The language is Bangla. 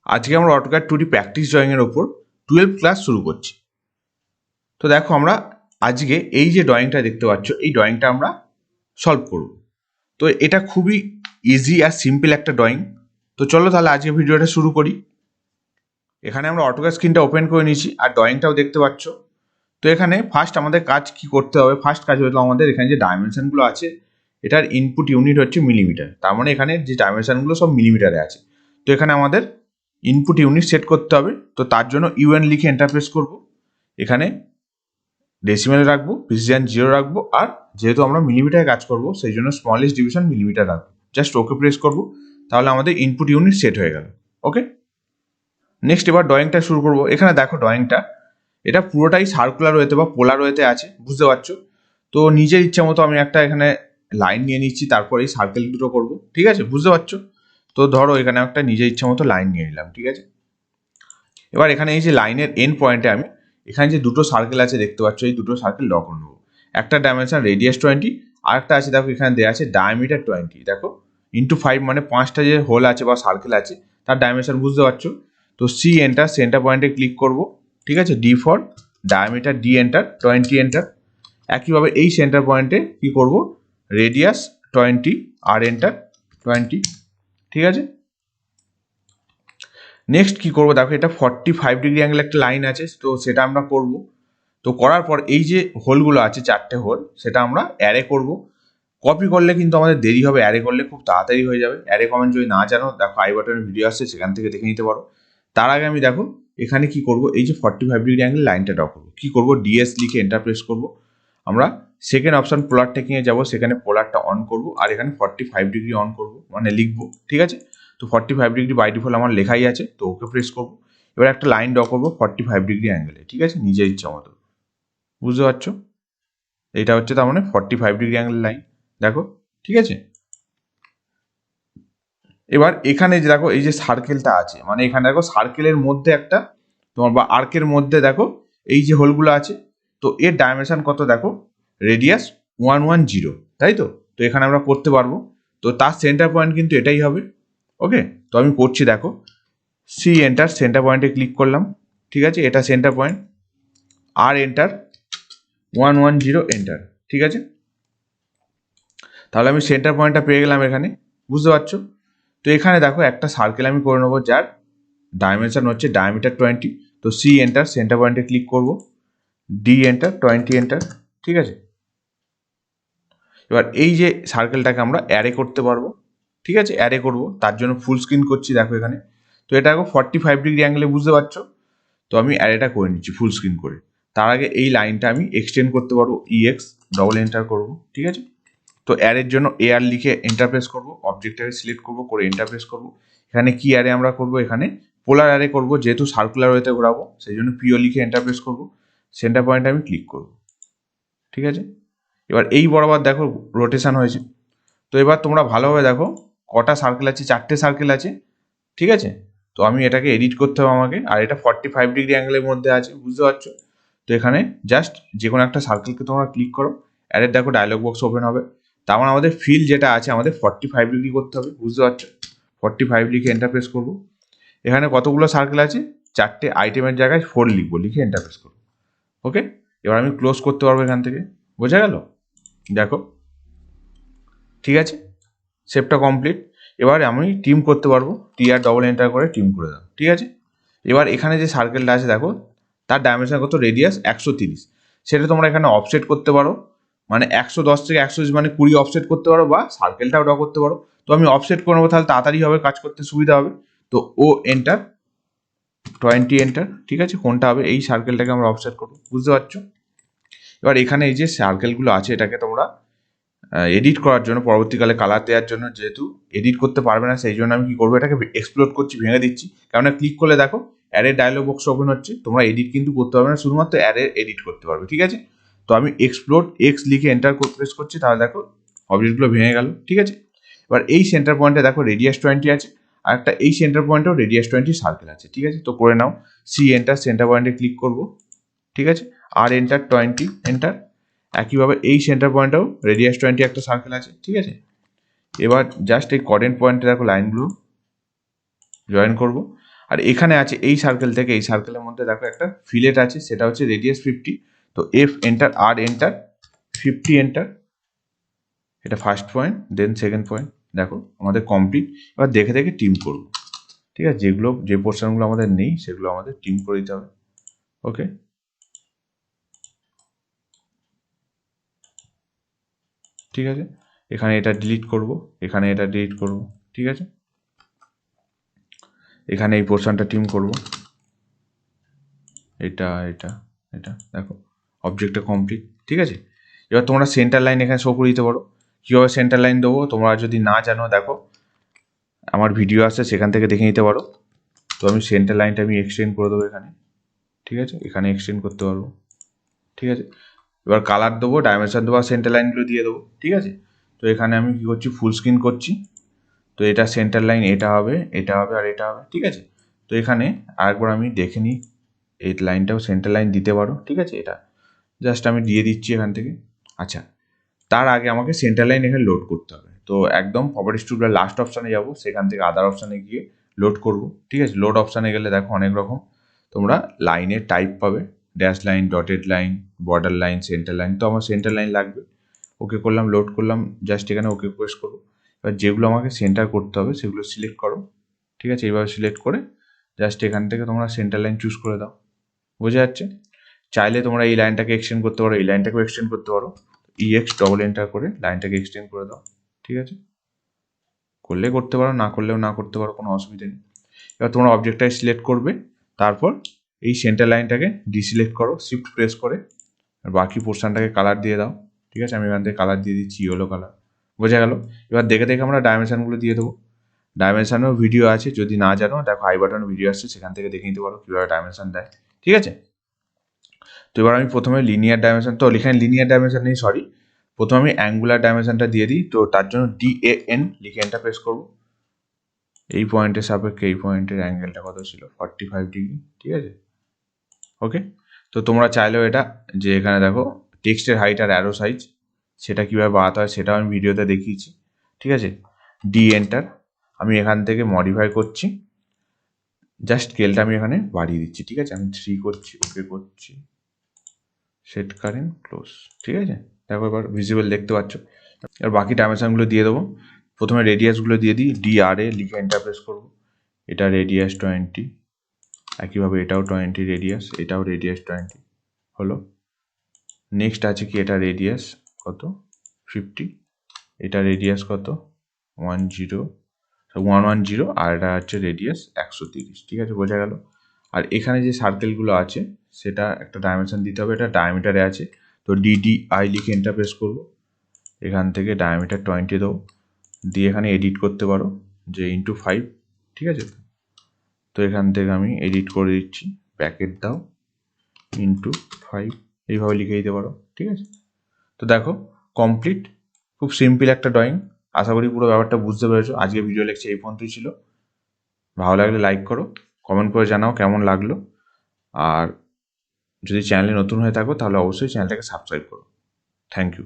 আজকে আমরা অটোক্যাড 2D প্র্যাকটিস ড্রয়িংয়ের ওপর 12 ক্লাস শুরু করছি। তো দেখো আমরা আজকে এই যে ড্রয়িংটা দেখতে পাচ্ছ এই ড্রয়িংটা আমরা সলভ করব। তো এটা খুবই ইজি আর সিম্পল একটা ড্রয়িং। তো চলো তাহলে আজকে ভিডিওটা শুরু করি। এখানে আমরা অটোক্যাড স্ক্রিনটা ওপেন করে নিয়েছি আর ড্রয়িংটাও দেখতে পাচ্ছ। তো এখানে ফার্স্ট আমাদের কাজ কি করতে হবে, ফার্স্ট কাজ হলো আমাদের এখানে যে ডাইমেনশনগুলো আছে এটার ইনপুট ইউনিট হচ্ছে মিলিমিটার, তার মানে এখানে যে ডাইমেনশনগুলো সব মিলিমিটারে আছে। তো এখানে আমাদের ইনপুট ইউনিট সেট করতে হবে। তো তার জন্য ইউএন লিখে এন্টার প্রেস করব। এখানে ডেসিমেল রাখবো, প্রিসিশন 0 রাখবো, আর যেহেতু আমরা মিলিমিটারে কাজ করব সেই জন্য স্মলেস্ট ডিভিশন মিলিমিটার রাখবো। জাস্ট ওকে প্রেস করব, তাহলে আমাদের ইনপুট ইউনিট সেট হয়ে গেল। ওকে, নেক্সট এবার ড্রয়িংটা শুরু করব। এখানে দেখো ড্রয়িংটা এটা পুরোটাই সার্কুলার ওয়েতে বা পোলার ওয়েতে আছে, বুঝতে পারছো। তো নিজের ইচ্ছা মতো আমি একটা এখানে লাইন নিয়ে নিচ্ছি, তারপর এই সার্কেল দুটো করবো, ঠিক আছে, বুঝতে পারছো। তো ধরো এখানে একটা নিজের ইচ্ছা মতো লাইন নিয়ে নিলাম, ঠিক আছে। এবার এখানে এই যে লাইনের এন্ড পয়েন্টে আমি এখানে যে দুটো সার্কেল আছে দেখতে পাচ্ছ, এই দুটো সার্কেল ড্র করে নেবো। একটা ডাইমেনশন রেডিয়াস 20, আর একটা আছে দেখো এখানে দেওয়া আছে ডায়ামিটার 20, দেখো ইন্টু 5, মানে 5টা যে হোল আছে বা সার্কেল আছে তার ডাইমেনশন, বুঝতে পারছো। তো সি এন্টার, সেন্টার পয়েন্টে ক্লিক করব, ঠিক আছে। D for diameter, D enter, 20 enter. একইভাবে এই সেন্টার পয়েন্টে কি করব, রেডিয়াস 20 আর এন্টার 20, ঠিক আছে। নেক্সট কি করব, দেখো এটা 45 ডিগ্রি অ্যাঙ্গেল একটা লাইন আছে, তো সেটা আমরা করব। তো করার পর এই যে হোলগুলো আছে 4টে হোল, সেটা আমরা অ্যারে করব। কপি করলে কিন্তু আমাদের দেরি হবে, অ্যারে করলে খুব তাড়াতাড়ি হয়ে যাবে। অ্যারে কমেন্ট যদি না জানো, দেখো আই বাটনের ভিডিও আসছে, সেখান থেকে দেখে নিতে পারো। তার আগে আমি দেখো এখানে কি করব, এই যে 45 ডিগ্রি অ্যাঙ্গেল লাইনটা ড্র করবো। কি করব, ডিএস লিখে এন্টার প্রেস করব। আমরা সেকেন্ড অপশন পোলার টেকিংয়ে যাব, সেখানে পোলারটা অন করব আর এখানে 45 ডিগ্রি অন করব, মানে লিখবো, ঠিক আছে। তো 45 ডিগ্রি বাই ডিফল্ট আমার লেখাই আছে, তো ওকে প্রেস করব। এবার একটা লাইন ড্র করবো 45 ডিগ্রি অ্যাঙ্গেলে, ঠিক আছে, নিজের ইচ্ছা মতো, বুঝতে পারছো। এটা হচ্ছে তার মানে 45 ডিগ্রি অ্যাঙ্গেল লাইন, দেখো, ঠিক আছে। এবার এখানে যে দেখো এই যে সার্কেলটা আছে, মানে এখানে দেখো সার্কেলের মধ্যে একটা তোমার বা আর্কের মধ্যে দেখো এই যে হোলগুলো আছে, তো এর ডাইমেনশন কত দেখো, রেডিয়াস 110, তাই তো। তো এখানে আমরা করতে পারবো। তো তার সেন্টার পয়েন্ট কিন্তু এটাই হবে। ওকে, তো আমি করছি, দেখো সি এন্টার, সেন্টার পয়েন্টে ক্লিক করলাম, ঠিক আছে, এটা সেন্টার পয়েন্ট, আর এন্টার 110 এন্টার, ঠিক আছে। তাহলে আমি সেন্টার পয়েন্টটা পেয়ে গেলাম এখানে, বুঝতে পারছো। তো এখানে দেখো একটা সার্কেল আমি করে নেবো যার ডাইমেনশন হচ্ছে ডায়ামিটার 20। তো সি এন্টার, সেন্টার পয়েন্টে ক্লিক করব, ডি এন্টার, 20 এন্টার, ঠিক আছে। এবার এই যে সার্কেলটাকে আমরা অ্যারে করতে পারবো, ঠিক আছে, অ্যারে করব। তার জন্য ফুল স্ক্রিন করছি, দেখো এখানে। তো এটা দেখো 45 ডিগ্রি অ্যাঙ্গেলে, বুঝতে পারছো। তো আমি অ্যারেটা করে নিচ্ছি ফুল স্ক্রিন করে। তার আগে এই লাইনটা আমি এক্সটেন্ড করতে পারবো, ইএক্স ডবল এন্টার করব, ঠিক আছে। তো অ্যারের জন্য এআর লিখে এন্টার প্রেস করবো, অবজেক্টটাকে সিলেক্ট করবো, করে এন্টার প্রেস করবো। এখানে কি অ্যারে আমরা করবো, এখানে পোলার অ্যারে করবো, যেহেতু সার্কুলার ওয়েতে ঘোরাবো সেই জন্য পিও লিখে এন্টার প্রেস করবো। সেন্টার পয়েন্টে আমি ক্লিক করবো, ঠিক আছে। এবার এই বরাবর দেখো রোটেশন হয়েছে। তো এবার তোমরা ভালোভাবে দেখো কটা সার্কেল আছে, 4টে সার্কেল আছে, ঠিক আছে। তো আমি এটাকে এডিট করতে হবে আমাকে, আর এটা 45 ডিগ্রি অ্যাঙ্গেলের মধ্যে আছে, বুঝতে পারছো। তো এখানে জাস্ট যে কোনো একটা সার্কেলকে তোমরা ক্লিক করো, অ্যারের দেখো ডায়লগ বক্স ওপেন হবে। তার মানে আমাদের ফিল যেটা আছে আমাদের 45 ডিগ্রি করতে হবে, বুঝতে পারছো। 45 লিখে এন্টার প্রেস করবো। এখানে কতগুলো সার্কেল আছে, 4টে, আইটেমের জায়গায় 4 লিখবো, লিখে এন্টার প্রেস করবো। ওকে, এবার আমি ক্লোজ করতে পারবো এখান থেকে, বোঝা গেল, দেখো, ঠিক আছে, শেপটা কমপ্লিট। এবার আমি টিম করতে পারবো, টি আর ডবল এন্টার করে টিম করে দাও, ঠিক আছে। এবার এখানে যে সার্কেলটা আছে দেখো তার ডাইমেনশন কত, রেডিয়াস 130, সেটা তোমরা এখানে অফসেট করতে পারো, মানে 110 থেকে 120 মানে 20 অফসেট করতে পারো, বা সার্কেলটাও ড্র করতে পারো। তো আমি অফসেট করে নেবো, তাহলে তাড়াতাড়ি হবে, কাজ করতে সুবিধা হবে। তো ও এন্টার, 20 এন্টার, ঠিক আছে। কোনটা হবে, এই সার্কেলটাকে আমরা অফসেট করবো, বুঝতে পারছো। এবার এখানে এই যে সার্কেলগুলো আছে এটাকে তোমরা এডিট করার জন্য, পরবর্তীকালে কালার দেওয়ার জন্য, যেহেতু এডিট করতে পারবে না সেই জন্য আমি কি করবো, এটাকে এক্সপ্লোর করছি, ভেঙে দিচ্ছি। কেননা ক্লিক করলে দেখো অ্যারে ডায়লগ বক্স ওপেন হচ্ছে। তোমরা এডিট কিন্তু করতে পারবে না, শুধুমাত্র অ্যারে এডিট করতে পারবে, ঠিক আছে। তো আমি এক্সপ্লোর এক্স লিখে এন্টার প্রেস করছি, তাহলে দেখো অবজেক্টগুলো ভেঙে গেল, ঠিক আছে। এবার এই সেন্টার পয়েন্টে দেখো রেডিয়াস 20 আছে, আর একটা এই সেন্টার পয়েন্টেও রেডিয়াস 20 সার্কেল আছে, ঠিক আছে। তো করে নাও, সি এন্টার, সেন্টার পয়েন্টে ক্লিক করবো, ঠিক আছে, আর এন্টার, 20 এন্টার। একইভাবে এই সেন্টার পয়েন্টেও রেডিয়াস 20 একটা সার্কেল আছে, ঠিক আছে। এবার জাস্ট এই কর্ডিনেট পয়েন্টে দেখো লাইনগুলো জয়েন করব। আর আর এখানে আছে এই সার্কেল থেকে এই সার্কেলের মধ্যে দেখো একটা ফিলেট আছে, সেটা হচ্ছে রেডিয়াস 50। তো এফ এন্টার, আর এন্টার, 50 এন্টার, এটা first point, then second point. দেখো আমাদের কমপ্লিট। এবার দেখে দেখে টিম করব, ঠিক আছে? যে পোর্শনগুলো আমাদের নেই সেগুলো আমাদের টিম করে দিতে হবে। ওকে, ঠিক আছে। এখানে এটা ডিলিট করব, এখানে এটা ডিলিট করব, ঠিক আছে। এখানে এই পোর্শনটা টিম করব, এটা এটা এটা। দেখো অবজেক্টটা কমপ্লিট, ঠিক আছে। এবার তোমরা সেন্টার লাইন এখানে শো করে দিতে পারো। কীভাবে সেন্টার লাইন দেবো তোমরা যদি না জানো, দেখো আমার ভিডিও আছে, সেখান থেকে দেখে নিতে পারো। তো আমি সেন্টার লাইনটা আমি এক্সটেন্ড করে দেবো এখানে, ঠিক আছে। এখানে এক্সটেন্ড করতে পারবো, ঠিক আছে। এবার কালার দেবো, ডাইমেনশন দেবো, আর সেন্টার লাইনগুলো দিয়ে দেবো, ঠিক আছে। তো এখানে আমি কী করছি, ফুল স্ক্রিন করছি। তো এটা সেন্টার লাইন, এটা হবে, এটা হবে, আর এটা হবে, ঠিক আছে। তো এখানে আরেকবার আমি দেখে নিই, এই লাইনটাও সেন্টার লাইন দিতে পারো, ঠিক আছে। এটা জাস্ট আমি দিয়ে দিচ্ছি এখান থেকে। আচ্ছা, তার আগে আমাকে সেন্টার লাইন এখানে লোড করতে হবে। তো একদম প্রপার্টি স্টুডিওর লাস্ট অপশানে যাব, সেখান থেকে আদার অপশানে গিয়ে লোড করব, ঠিক আছে। লোড অপশানে গেলে দেখো অনেক রকম তোমরা লাইনের টাইপ পাবে, dash line, dotted line, border line, centre line. তো আমার সেন্টার লাইন লাগবে। ওকে করলাম, লোড করলাম, জাস্ট এখানে ওকে প্রেস করবো। এবার যেগুলো আমাকে সেন্টার করতে হবে সেগুলো সিলেক্ট করো, ঠিক আছে। এইভাবে সিলেক্ট করে জাস্ট এখান থেকে তোমরা সেন্টার লাইন চুজ করে দাও, বোঝা যাচ্ছে। চাইলে তোমরা এই লাইনটাকে এক্সটেন্ড করতে পারো, এই লাইনটাকেও এক্সটেন্ড করতে পারো। EX ডবল এন্টার করে লাইনটাকে এক্সটেন্ড করে দাও, ঠিক আছে। করলে করতে পারো, না করলেও না করতে পারো, কোনো অসুবিধা নেই। এবার তোমরা অবজেক্টটাকে সিলেক্ট করবে, তারপর এই সেন্টার লাইনটাকে ডিসিলেক্ট করো, শিফট প্রেস করে, আর বাকি পোর্শনটাকে কালার দিয়ে দাও, ঠিক আছে। আমি এখান থেকে কালার দিয়ে দিচ্ছি ইয়েলো কালার, বোঝা গেল। এবার দেখে দেখে আমরা ডাইমেনশনগুলো দিয়ে দেবো। ডাইমেনশনেও ভিডিও আছে, যদি না জানো দেখো আই বাটনে ভিডিও আসছে, সেখান থেকে দেখে নিতে পারো কীভাবে ডাইমেনশন দেয়, ঠিক আছে। তো এবার আমি প্রথমে লিনিয়ার ডাইমেনশন, তো এখানে লিনিয়ার ডাইমেনশন নেই, সরি। প্রথমে আমি অ্যাঙ্গুলার ডাইমেনশনটা দিয়ে দিই। তো তার জন্য DAN লিখে এন্টার প্রেস করবো। এই পয়েন্টের সাপেক্ষে এই পয়েন্টের অ্যাঙ্গেলটা কত ছিল, 45 ডিগ্রি, ঠিক আছে। ওকে, তো তোমরা চাইলেও এটা, যে এখানে দেখো টেক্সটের হাইট আর অ্যারো সাইজ, সেটা কীভাবে বাড়াতে হয় সেটাও আমি ভিডিওতে দেখিয়েছি, ঠিক আছে। এন্টার, আমি এখান থেকে মডিফাই করছি, জাস্ট স্কেলটা আমি এখানে বাড়িয়ে দিচ্ছি, ঠিক আছে। আমি 3 করছি, ওকে করছি, সেট কারেন্ট ক্লোজ, ঠিক আছে। দেখো এবার ভিজিবল দেখতে পাচ্ছ। এবার বাকি ডাইমেনশনগুলো দিয়ে দেবো। প্রথমে রেডিয়াসগুলো দিয়ে দিই, DRA লিখে এন্টার প্রেস করবো। এটা রেডিয়াস 20, একইভাবে এটাও 20 রেডিয়াস, এটাও রেডিয়াস 20 হলো। নেক্সট আছে কি, এটা রেডিয়াস কত, 50, এটা রেডিয়াস কত, 110, আর এটা হচ্ছে রেডিয়াস 130, ঠিক আছে, বোঝা গেল। আর এখানে যে সার্কেলগুলো আছে সেটা একটা ডাইমেনশন দিতে হবে, এটা ডায়ামিটারে আছে। তো DDI লিখে এন্টার প্রেস করবো, এখান থেকে ডায়ামিটার 20 দেবো, দিয়ে এখানে এডিট করতে পারো যে ×5, ঠিক আছে। তো এখান থেকে আমি এডিট করে দিচ্ছি, ব্র্যাকেট দাও, ×5, এইভাবে লিখে দিতে পারো, ঠিক আছে। তো দেখো কমপ্লিট, খুব সিম্পল একটা ড্রয়িং। আশা করি পুরো ব্যাপারটা বুঝতে পেরেছো। আজকে ভিডিও লেকচার এই পর্যন্তই ছিল। ভালো লাগলে লাইক করো, কমেন্ট করে জানাও কেমন লাগলো। আর যদি চ্যানেলে নতুন হয়ে থাকো তাহলে অবশ্যই চ্যানেলটাকে সাবস্ক্রাইব করো। Thank you.